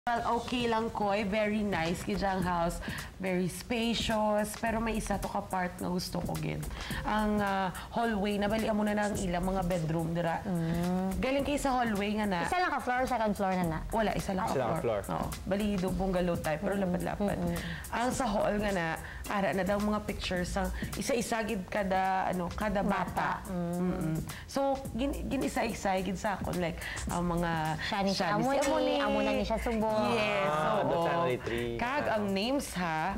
Well, okay lang ko, very nice kijang house, very spacious, pero may isa to ka part nga gusto ko gid. Ang hallway na balian mo na ng ilang mga bedroom dira. Galing kay sa hallway nga na. Isa lang ka floor, second floor na. Wala, isa lang ka floor. Oo. Bali do bungalow type pero lapad-lapad. Ang sa hall nga na ara na daw mga pictures ang isa-isa gid kada bata. So gin-isa-isa gid sa akon like ang mga Shani amo na ni siya subo. Yes, the family tree. Kag ang names ha,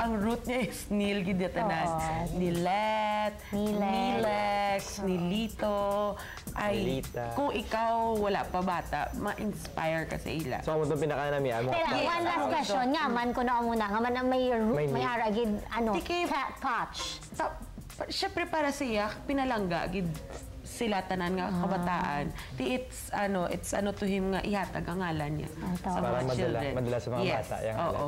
ang root niya is Neil Gidetanas. Nilet, Nilex, Nilito. Ay, Nilita. kung ikaw wala pa bata, ma-inspire ka sa ila. So, amo itong pinaka namin. One last question nga, man ko na muna. Nga man na may root, may aragid, touch. Siyempre para sa iya, pinalangga, gid sila tanan nga kabataan. It's to him nga ihatag ang ngalan niya sa para mga children. madala sa mga bata. Yung Oo.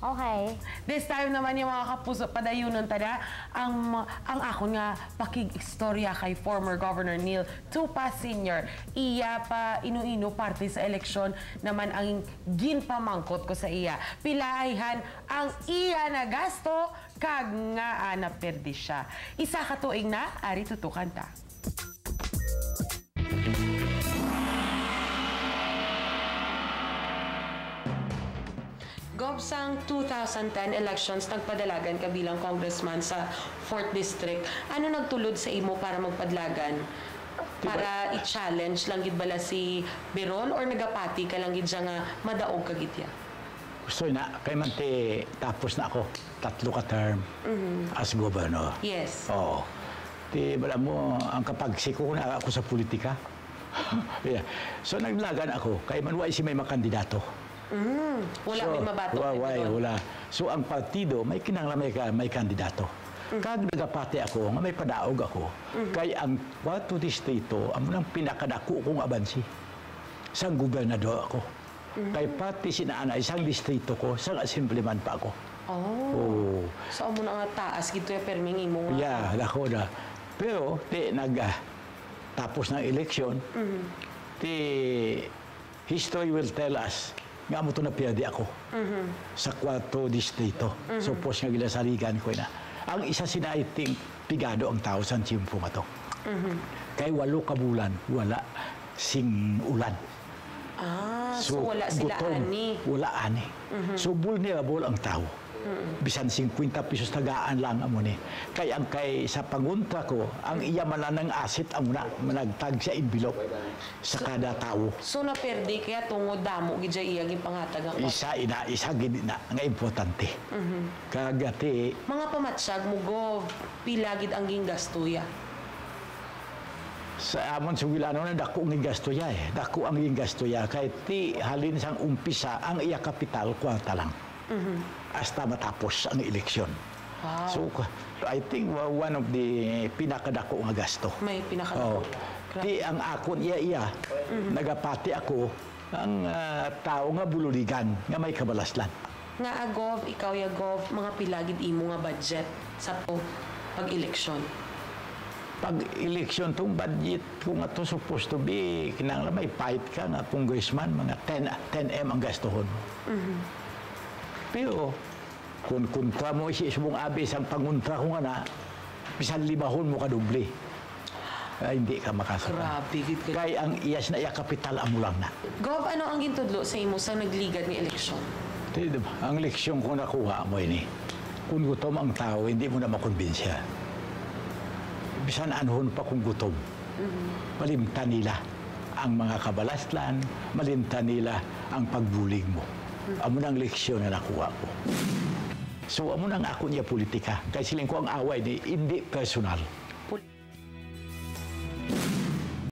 Okay. This time naman yung mga kapuso, padayunon tada, ang akon nga pakig-istorya kay former Governor Neil Tupa Sr. Iya pa inu-ino parte sa eleksyon naman ang ginpamangkot ko sa iya. Pilaihan ang iya na gasto kag nga na perdi siya. Isa ka tuig na, ari tutukan ta. Gobsang 2010 elections, nagpadalagan ka bilang congressman sa 4th District. Ano nagtulod sa imo para magpadlagan? Para i-challenge lang gid bala si Beron or nagapati ka lang gid siya nga madaog ka gid ya? Gusto na, kay man tapos na ako. 3 ka term as governor. Yes. Oo. Bala mo, ang kapagsiko na ako sa politika. Yeah. So naglagan ako, kay man si may makandidato. Wala may mabato. Wala. So ang partido, may kinanglan may kandidato. Kag nagapati ako, nga may padaog ako, kay ang 4 distrito, ang nang pinakadako kong abansi. Sang gobernador ako. Kay pati sinaana, isang distrito ko, sang assemblyman pa ako. Oh. So amo na nga taas gito yung perming imo nga. Yeah, dako na. Pero, tapos ng eleksyon, history will tell us nga mo ito na piyadi ako sa 4 distrito. So, pos nga gilasarigan ko na. Ang isa sinaiting pigado ang tao sa tiyempo nga to. Kay 8 ka bulan, wala sing ulan. So wala sila ani. Wala ani. So, vulnerable ang tao. Bisan 50 pesos tagaan lang amo ni. Kay ang sa pangunta ko, ang iya mananang asset amo na managtag sa envelope sa kada tao. So naperdi kaya tungod damo gid iya gi panghatag ang isa gid na nga importante. Kagati mga pamatsyag mo gov pila gid ang ginggastuya. Sa amon sa Wilano na dako ng gastoya Dako ang gastoya kay ti halin sang umpisa ang iya kapital kwarta lang. Hasta matapos ang eleksyon. Wow. So, I think one of the pinakadako nga gasto. May pinakadako. Di ang akon iya nagapati ako ang tao nga bululigan nga may kabalaslan. Nga agov, ikaw yagov, mga pilagid imo nga budget sa pag-eleksyon. Pag-eleksyon tong budget kung ato supposed to be kinahanglan may fight ka nga congressman mga 10M ang gastohon. Pero, kung kontra mo si subong abis ang panguntra ko nga na, bisan 5 mo ka doble. Hindi ka makasama. Grabe, gid ka. Kaya ang iyas na iya kapital amo lang na. Gov, ano ang gintudlo sa imo sa nagligad ni eleksyon? Ang leksyon ko nakuha mo ini, kung gutom ang tao, hindi mo na makonbinsya. Bisan anuhon pa kung gutom. Malimtan nila ang mga kabalaslan, malimtan nila ang pagbulig mo. Amo nang leksyon na nakuha ko. So, amo nang ako niya politika. Kaya siling ko ang away ni hindi personal.